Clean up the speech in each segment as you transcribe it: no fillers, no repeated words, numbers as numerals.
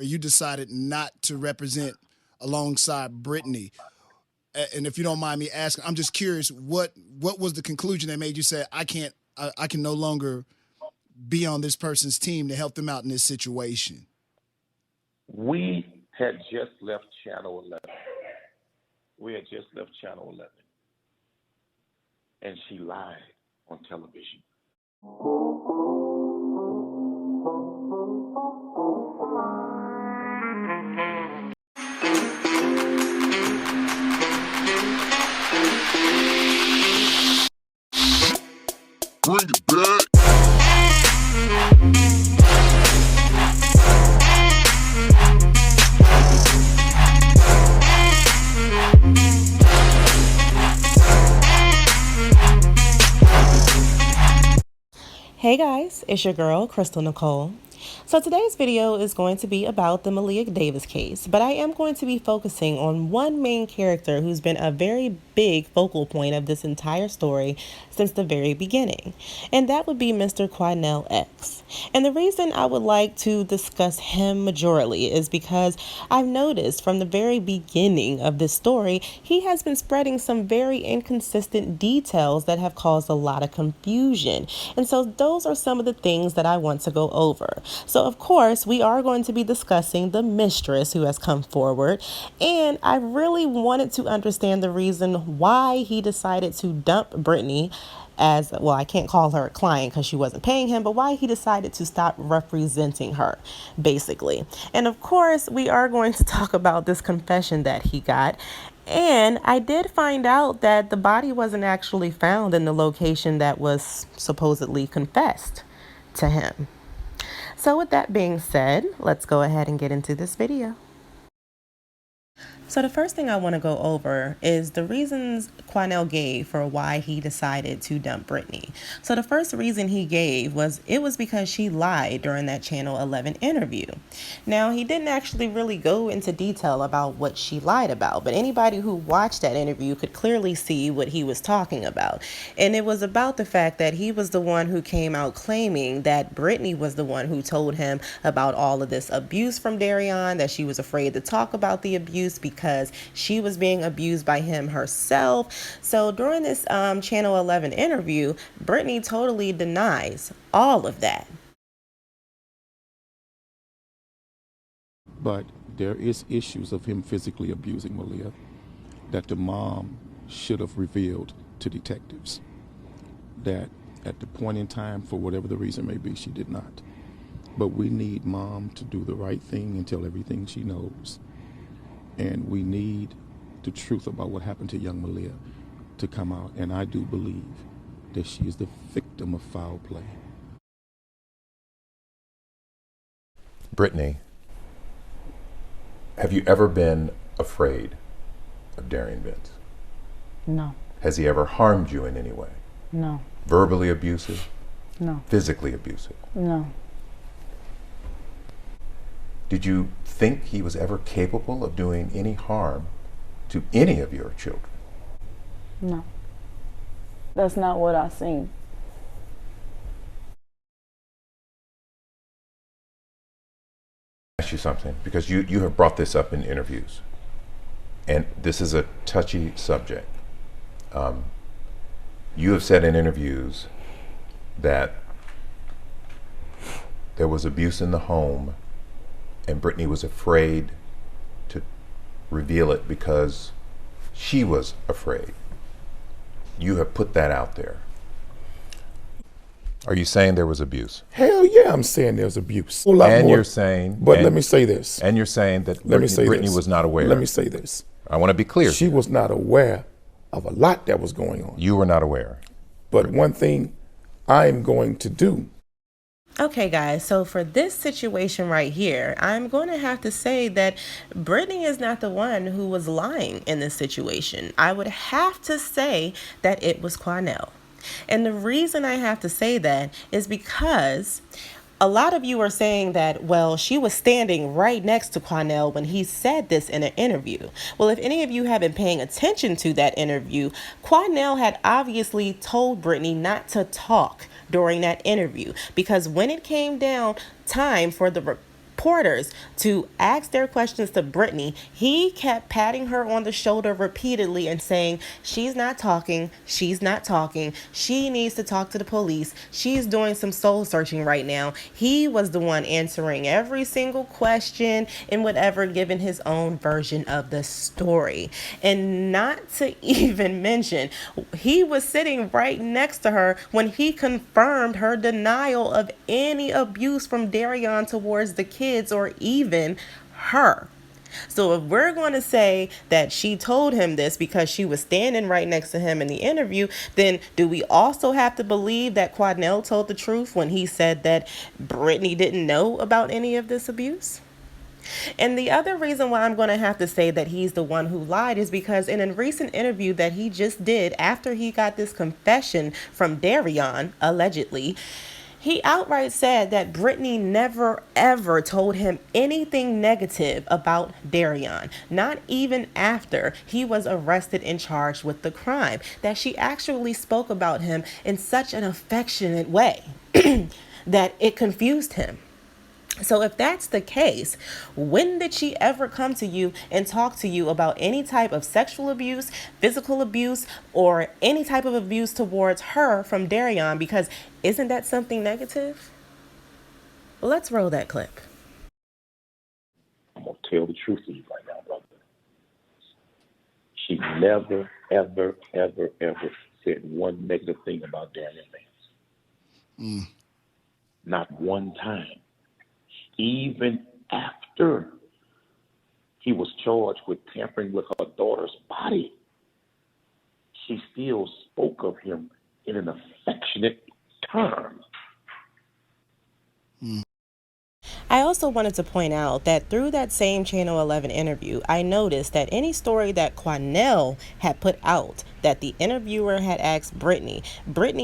You decided not to represent alongside Brittany. And if you don't mind me asking, I'm just curious, what was the conclusion that made you say I can no longer be on this person's team to help them out in this situation? We had just left Channel 11. We had just left Channel 11. And she lied on television. Bring it back. Hey guys, it's your girl, Crystal Nicole. So today's video is going to be about the Maleah Davis case, but I am going to be focusing on one main character who's been a very big focal point of this entire story since the very beginning, and that would be Mr. Quanell X. And the reason I would like to discuss him majorly is because I've noticed from the very beginning of this story, he has been spreading some very inconsistent details that have caused a lot of confusion. And so those are some of the things that I want to go over. So of course, we are going to be discussing the mistress who has come forward. And I really wanted to understand the reason why he decided to dump Brittany as, well, I can't call her a client because she wasn't paying him, but why he decided to stop representing her, basically. And of course, we are going to talk about this confession that he got. And I did find out that the body wasn't actually found in the location that was supposedly confessed to him. So with that being said, let's go ahead and get into this video. So the first thing I want to go over is the reasons Quanell gave for why he decided to dump Brittany. So the first reason he gave was it was because she lied during that Channel 11 interview. Now, he didn't actually really go into detail about what she lied about, but anybody who watched that interview could clearly see what he was talking about. And it was about the fact that he was the one who came out claiming that Brittany was the one who told him about all of this abuse from Darion, that she was afraid to talk about the abuse because she was being abused by him herself. So during this Channel 11 interview, Brittany totally denies all of that. But there is issues of him physically abusing Maleah that the mom should have revealed to detectives. That at the point in time, for whatever the reason may be, she did not. But we need mom to do the right thing and tell everything she knows. And we need the truth about what happened to young Maleah to come out. And I do believe that she is the victim of foul play. Brittany, have you ever been afraid of Darion Vince? No. Has he ever harmed you in any way? No. Verbally abusive? No. Physically abusive? No. Did you think he was ever capable of doing any harm to any of your children? No. That's not what I seen. Ask you something, because you have brought this up in interviews, and this is a touchy subject. You have said in interviews that there was abuse in the home and Brittany was afraid to reveal it because she was afraid. You have put that out there. Are you saying there was abuse? Hell yeah, I'm saying there's abuse. A lot And more. you're saying... But let me say this. And you're saying that Let me say Brittany this. was not aware. Let me say this. I want to be clear. She was not aware of a lot that was going on. You were not aware. But one thing I'm going to do. Okay, guys, so for this situation right here, I'm going to have to say that Brittany is not the one who was lying in this situation. I would have to say that it was Quanell. And the reason I have to say that is because a lot of you are saying that, well, she was standing right next to Quanell when he said this in an interview. Well, if any of you have been paying attention to that interview, Quanell had obviously told Brittany not to talk during that interview, because when it came down time for the reporters to ask their questions to Brittany, he kept patting her on the shoulder repeatedly and saying, she's not talking, she needs to talk to the police, she's doing some soul searching right now. He was the one answering every single question and whatever, giving his own version of the story. And not to even mention, he was sitting right next to her when he confirmed her denial of any abuse from Darion towards the kids or even her. So if we're going to say that she told him this because she was standing right next to him in the interview, then do we also have to believe that Quanell told the truth when he said that Brittany didn't know about any of this abuse? And the other reason why I'm going to have to say that he's the one who lied is because in a recent interview that he just did after he got this confession from Darion, allegedly, he outright said that Brittany never ever told him anything negative about Darion, not even after he was arrested and charged with the crime, that she actually spoke about him in such an affectionate way that it confused him. So if that's the case, when did she ever come to you and talk to you about any type of sexual abuse, physical abuse, or any type of abuse towards her from Darion? Because isn't that something negative? Well, let's roll that clip. I'm going to tell the truth to you right now, brother. She never, ever, ever, ever said one negative thing about Darion Vance. Not one time. Even after he was charged with tampering with her daughter's body, she still spoke of him in an affectionate term. I also wanted to point out that through that same Channel 11 interview, I noticed that any story that Quanell had put out that the interviewer had asked Brittany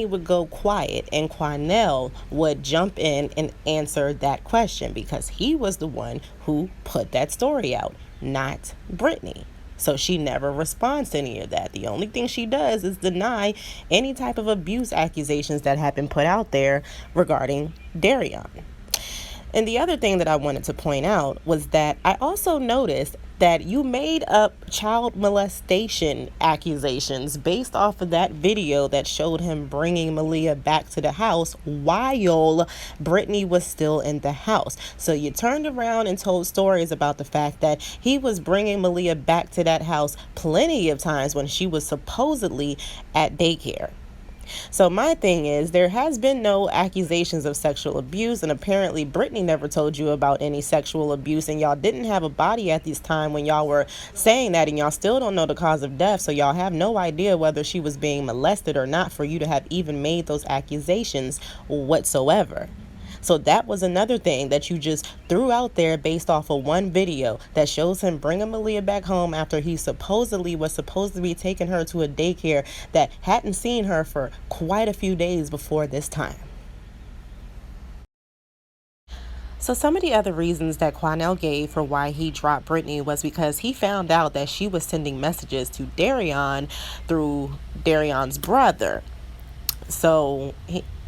would go quiet and Quanell would jump in and answer that question because he was the one who put that story out, not Brittany. So she never responds to any of that. The only thing she does is deny any type of abuse accusations that have been put out there regarding Darion. And the other thing that I wanted to point out was that I also noticed that you made up child molestation accusations based off of that video that showed him bringing Maleah back to the house while Brittany was still in the house. So you turned around and told stories about the fact that he was bringing Maleah back to that house plenty of times when she was supposedly at daycare. So my thing is, there has been no accusations of sexual abuse, and apparently Brittany never told you about any sexual abuse, and y'all didn't have a body at this time when y'all were saying that, and y'all still don't know the cause of death, so y'all have no idea whether she was being molested or not for you to have even made those accusations whatsoever. So that was another thing that you just threw out there based off of one video that shows him bringing Maleah back home after he supposedly was supposed to be taking her to a daycare that hadn't seen her for quite a few days before this time. So some of the other reasons that Quanell gave for why he dropped Brittany was because he found out that she was sending messages to Darion through Darion's brother. So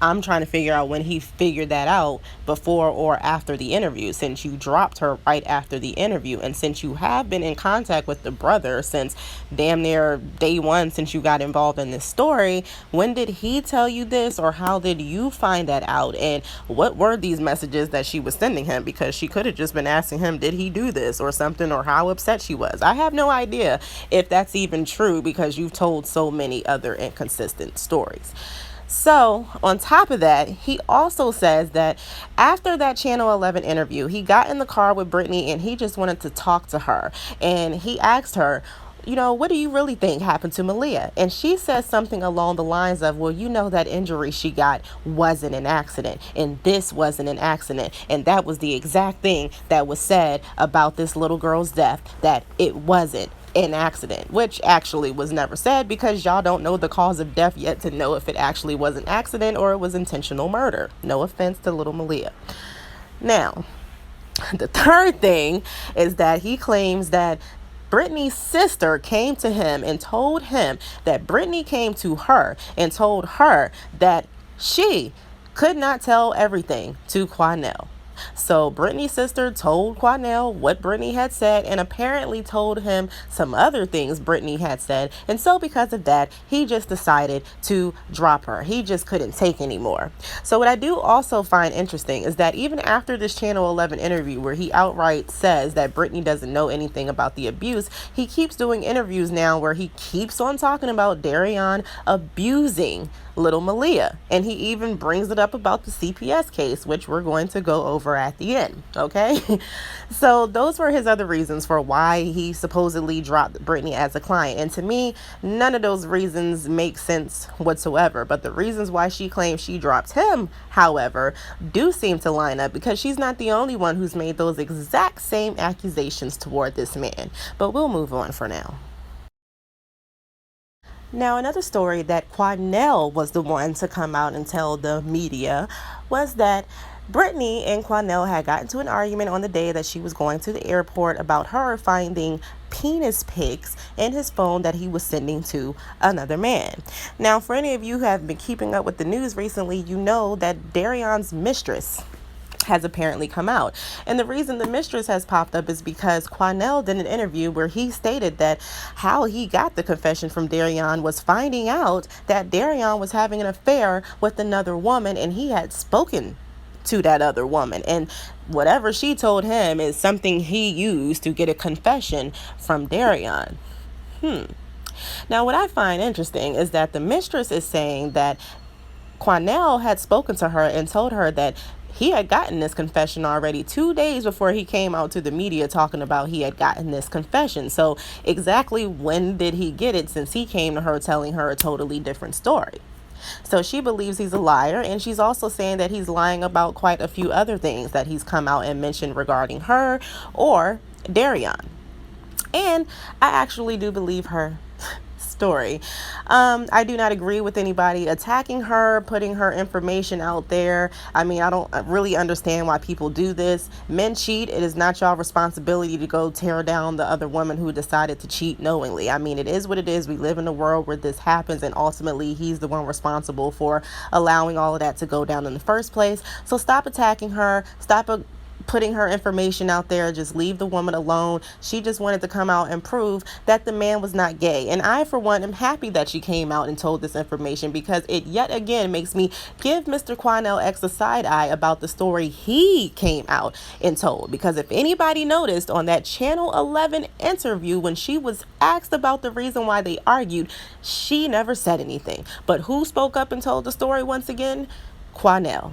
I'm trying to figure out when he figured that out, before or after the interview, since you dropped her right after the interview. And since you have been in contact with the brother since damn near day one since you got involved in this story, when did he tell you this, or how did you find that out? And what were these messages that she was sending him? Because she could have just been asking him, did he do this or something, or how upset she was. I have no idea if that's even true because you've told so many other inconsistent stories. So on top of that, he also says that after that Channel 11 interview, he got in the car with Brittany and he just wanted to talk to her. And he asked her, you know, what do you really think happened to Maleah? And she says something along the lines of, well, you know, that injury she got wasn't an accident, and this wasn't an accident. And that was the exact thing that was said about this little girl's death, that it wasn't an accident, which actually was never said because y'all don't know the cause of death yet to know if it actually was an accident or it was intentional murder. No offense to little Maleah. Now, the third thing is that he claims that Brittany's sister came to him and told him that Brittany came to her and told her that she could not tell everything to Quanell. So Brittany's sister told Quanell what Brittany had said and apparently told him some other things Brittany had said. And so because of that, he just decided to drop her. He just couldn't take anymore. So what I do also find interesting is that even after this Channel 11 interview where he outright says that Brittany doesn't know anything about the abuse, he keeps doing interviews now where he keeps on talking about Darian abusing little Maleah. And he even brings it up about the CPS case, which we're going to go over at the end. Okay. So those were his other reasons for why he supposedly dropped Brittany as a client. And to me, none of those reasons make sense whatsoever. But the reasons why she claims she dropped him, however, do seem to line up because she's not the only one who's made those exact same accusations toward this man. But we'll move on for now. Now, another story that Quanell was the one to come out and tell the media was that Brittany and Quanell had gotten into an argument on the day that she was going to the airport about her finding penis pics in his phone that he was sending to another man. Now, for any of you who have been keeping up with the news recently, you know that Darian's mistress has apparently come out. And the reason the mistress has popped up is because Quanell did an interview where he stated that how he got the confession from Darian was finding out that Darian was having an affair with another woman and he had spoken to that other woman. And whatever she told him is something he used to get a confession from Darian. Now, what I find interesting is that the mistress is saying that Quanell had spoken to her and told her that he had gotten this confession already 2 days before he came out to the media talking about he had gotten this confession. So exactly when did he get it, since he came to her telling her a totally different story? So she believes he's a liar, and she's also saying that he's lying about quite a few other things that he's come out and mentioned regarding her or Darian. And I actually do believe her story. I do not agree with anybody attacking her, putting her information out there. I mean, I don't really understand why people do this. Men cheat. It is not your responsibility to go tear down the other woman who decided to cheat knowingly. I mean, it is what it is. We live in a world where this happens, and ultimately he's the one responsible for allowing all of that to go down in the first place. So stop attacking her. Stop putting her information out there. Just leave the woman alone. She just wanted to come out and prove that the man was not gay. And I, for one, am happy that she came out and told this information, because it yet again makes me give Mr. Quanell X a side eye about the story he came out and told. Because if anybody noticed on that Channel 11 interview, when she was asked about the reason why they argued, she never said anything. But who spoke up and told the story once again? Quanell.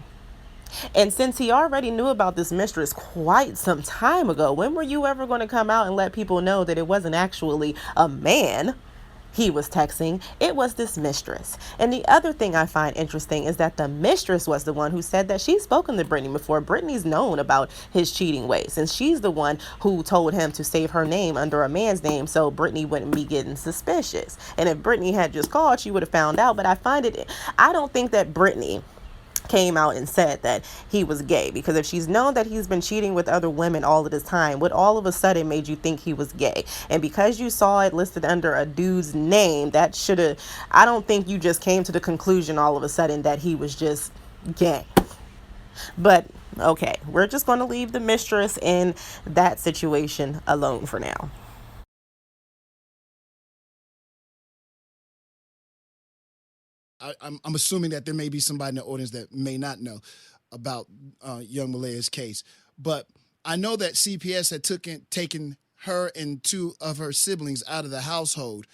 And since he already knew about this mistress quite some time ago, when were you ever going to come out and let people know that it wasn't actually a man he was texting? It was this mistress. And the other thing I find interesting is that the mistress was the one who said that she's spoken to Brittany before. Brittany's known about his cheating ways, and she's the one who told him to save her name under a man's name so Brittany wouldn't be getting suspicious. And if Brittany had just called, she would have found out. But I don't think that Brittany came out and said that he was gay, because if she's known that he's been cheating with other women all of this time, what all of a sudden made you think he was gay? And because you saw it listed under a dude's name, that should have, I don't think you just came to the conclusion all of a sudden that he was just gay. But okay, we're just going to leave the mistress in that situation alone for now. I'm assuming that there may be somebody in the audience that may not know about young Maleah's case, but I know that CPS had taken her and two of her siblings out of the household.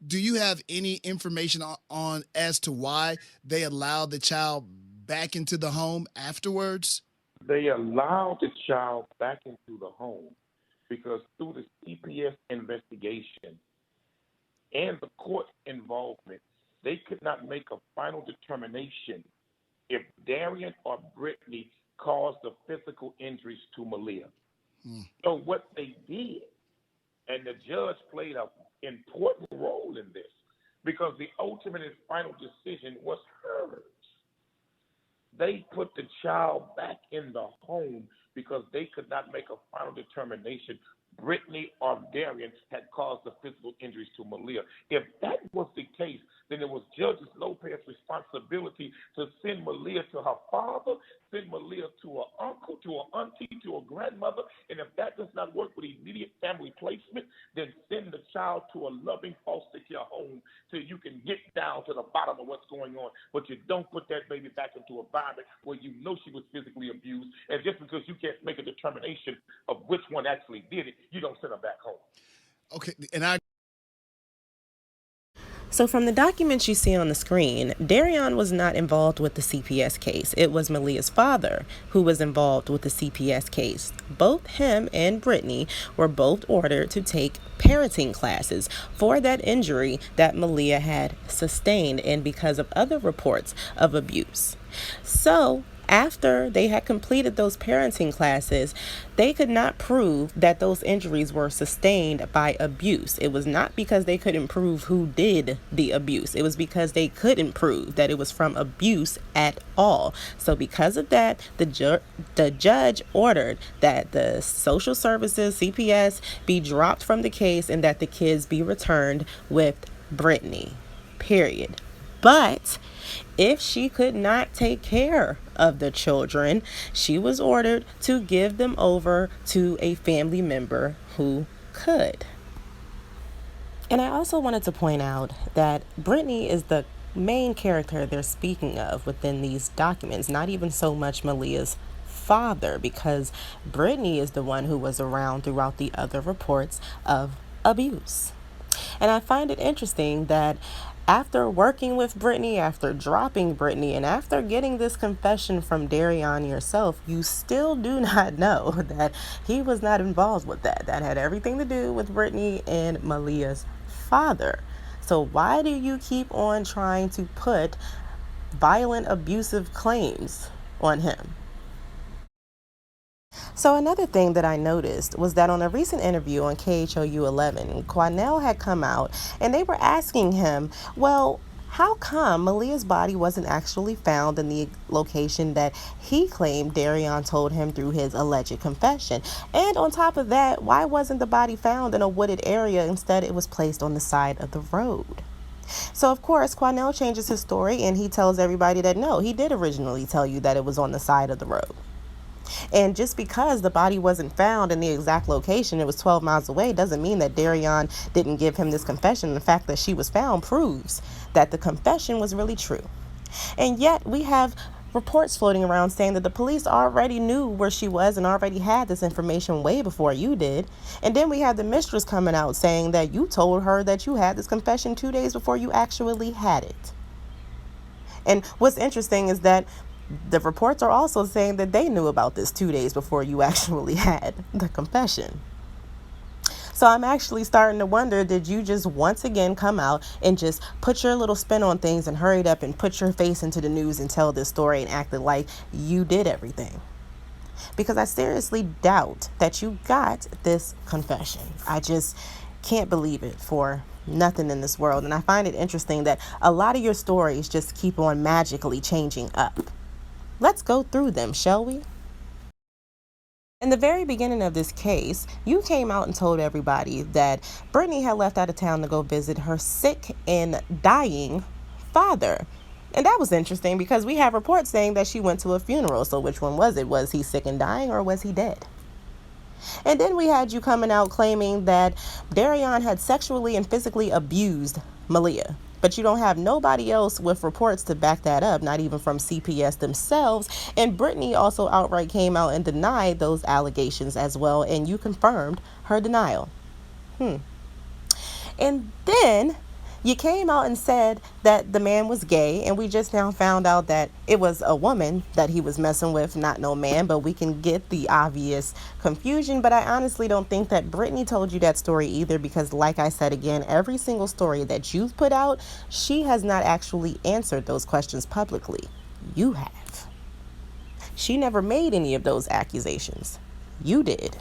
Do you have any information on as to why they allowed the child back into the home afterwards? They allowed the child back into the home because through the CPS investigation and the court involvement, they could not make a final determination if Darian or Brittany caused the physical injuries to Maleah. So what they did, and the judge played an important role in this, because the ultimate and final decision was hers. They put the child back in the home because they could not make a final determination Brittany or Darian had caused the physical injuries to Maleah. If that was the case, then it was Judge Lopez's responsibility to send Maleah to her father, send Maleah to her uncle, to her auntie, to her grandmother, and if that does not work with immediate family placement, then send the child to a loving foster care home till you can get down to the bottom of what's going on. But you don't put that baby back into a environment where you know she was physically abused, and just because you can't make a determination of which one actually did it, you don't send her back home. Okay, and I So from the documents you see on the screen, Darian was not involved with the CPS case. It was Maleah's father who was involved with the CPS case. Both him and Brittany were both ordered to take parenting classes for that injury that Maleah had sustained and because of other reports of abuse. So after they had completed those parenting classes, they could not prove that those injuries were sustained by abuse. It was not because they couldn't prove who did the abuse. It was because they couldn't prove that it was from abuse at all. So because of that, the judge ordered that the social services, CPS, be dropped from the case and that the kids be returned with Brittany, period. But if she could not take care of the children, she was ordered to give them over to a family member who could. And I also wanted to point out that Brittany is the main character they're speaking of within these documents, not even so much Maleah's father, because Brittany is the one who was around throughout the other reports of abuse. And I find it interesting that after working with Brittany, after dropping Brittany, and after getting this confession from Darian yourself, you still do not know that he was not involved with that. That had everything to do with Brittany and Maleah's father. So why do you keep on trying to put violent, abusive claims on him? So another thing that I noticed was that on a recent interview on KHOU 11, Quanell had come out and they were asking him, well, how come Maleah's body wasn't actually found in the location that he claimed Darian told him through his alleged confession? And on top of that, why wasn't the body found in a wooded area? Instead, it was placed on the side of the road. So, of course, Quanell changes his story and he tells everybody that no, he did originally tell you that it was on the side of the road. And just because the body wasn't found in the exact location, it was 12 miles away, doesn't mean that Darian didn't give him this confession. The fact that she was found proves that the confession was really true. And yet we have reports floating around saying that the police already knew where she was and already had this information way before you did. And then we have the mistress coming out saying that you told her that you had this confession 2 days before you actually had it. And what's interesting is that the reports are also saying that they knew about this 2 days before you actually had the confession. So I'm actually starting to wonder, did you just once again come out and just put your little spin on things and hurried up and put your face into the news and tell this story and acted like you did everything? Because I seriously doubt that you got this confession. I just can't believe it for nothing in this world. And I find it interesting that a lot of your stories just keep on magically changing up. Let's go through them, shall we? In the very beginning of this case, you came out and told everybody that Brittany had left out of town to go visit her sick and dying father. And that was interesting because we have reports saying that she went to a funeral. So which one was it? Was he sick and dying or was he dead? And then we had you coming out claiming that Darian had sexually and physically abused Maleah. But you don't have nobody else with reports to back that up, not even from CPS themselves. And Brittany also outright came out and denied those allegations as well, and you confirmed her denial. And then you came out and said that the man was gay, and we just now found out that it was a woman that he was messing with, not no man, but we can get the obvious confusion. But I honestly don't think that Brittany told you that story either, because like I said again, every single story that you've put out, she has not actually answered those questions publicly. You have. She never made any of those accusations. You did.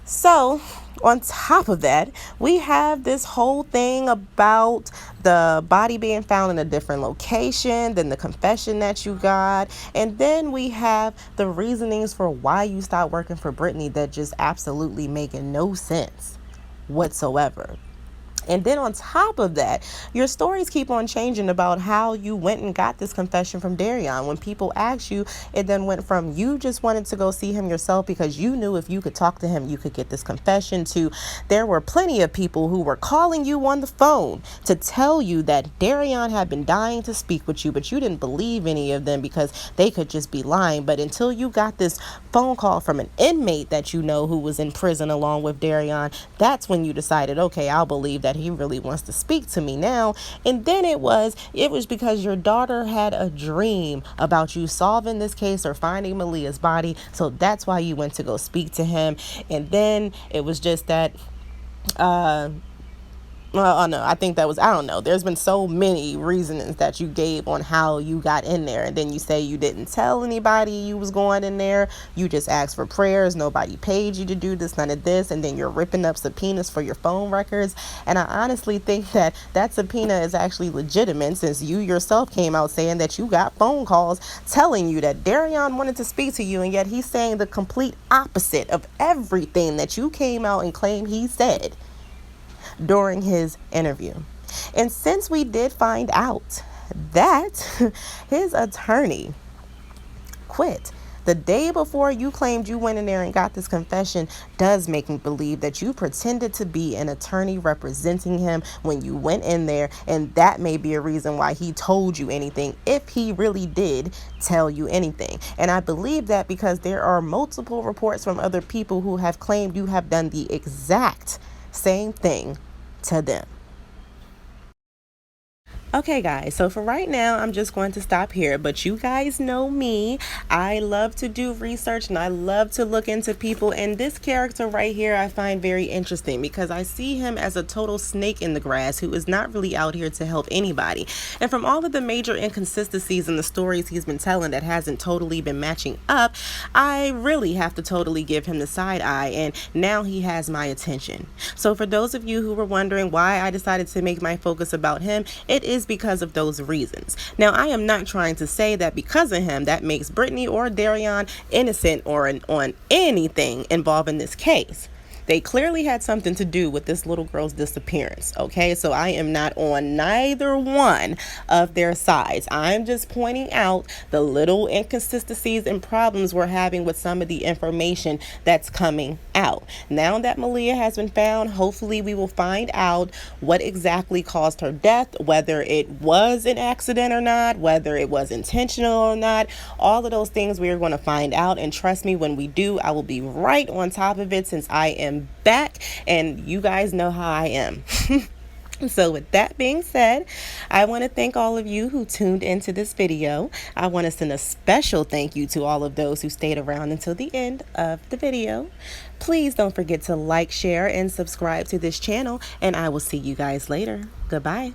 So On top of that, we have this whole thing about the body being found in a different location than the confession that you got. And then we have the reasonings for why you stopped working for Brittany that just absolutely making no sense whatsoever. And then on top of that, your stories keep on changing about how you went and got this confession from Darion. When people ask you, it then went from you just wanted to go see him yourself because you knew if you could talk to him, you could get this confession, to there were plenty of people who were calling you on the phone to tell you that Darion had been dying to speak with you, but you didn't believe any of them because they could just be lying. But until you got this phone call from an inmate that you know who was in prison along with Darion, that's when you decided, okay, I'll believe that he really wants to speak to me now. And then it was because your daughter had a dream about you solving this case or finding Maleah's body, so that's why you went to go speak to him. And then it was just that well, no, I think that was, I don't know. There's been so many reasons that you gave on how you got in there. And then you say you didn't tell anybody you was going in there. You just asked for prayers. Nobody paid you to do this, none of this. And then you're ripping up subpoenas for your phone records. And I honestly think that that subpoena is actually legitimate, since you yourself came out saying that you got phone calls telling you that Darion wanted to speak to you. And yet he's saying the complete opposite of everything that you came out and claimed he said during his interview. And since we did find out that his attorney quit the day before you claimed you went in there and got this confession, does make me believe that you pretended to be an attorney representing him when you went in there, and that may be a reason why he told you anything, if he really did tell you anything. And I believe that because there are multiple reports from other people who have claimed you have done the exact same thing to them. Okay, guys, so for right now, I'm just going to stop here. But you guys know me. I love to do research and I love to look into people. And this character right here, I find very interesting because I see him as a total snake in the grass who is not really out here to help anybody. And from all of the major inconsistencies in the stories he's been telling that hasn't totally been matching up, I really have to totally give him the side eye. And now he has my attention. So for those of you who were wondering why I decided to make my focus about him, it is because of those reasons. Now, I am not trying to say that because of him that makes Brittany or Darion innocent or on anything involving this case. They clearly had something to do with this little girl's disappearance, okay? So I am not on neither one of their sides. I'm just pointing out the little inconsistencies and problems we're having with some of the information that's coming out. Now that Maleah has been found, hopefully we will find out what exactly caused her death, whether it was an accident or not, whether it was intentional or not. All of those things we are going to find out, and trust me, when we do, I will be right on top of it, since I am back and you guys know how I am. So with that being said, I want to thank all of you who tuned into this video. I want to send a special thank you to all of those who stayed around until the end of the video. Please don't forget to like, share, and subscribe to this channel, and I will see you guys later. Goodbye.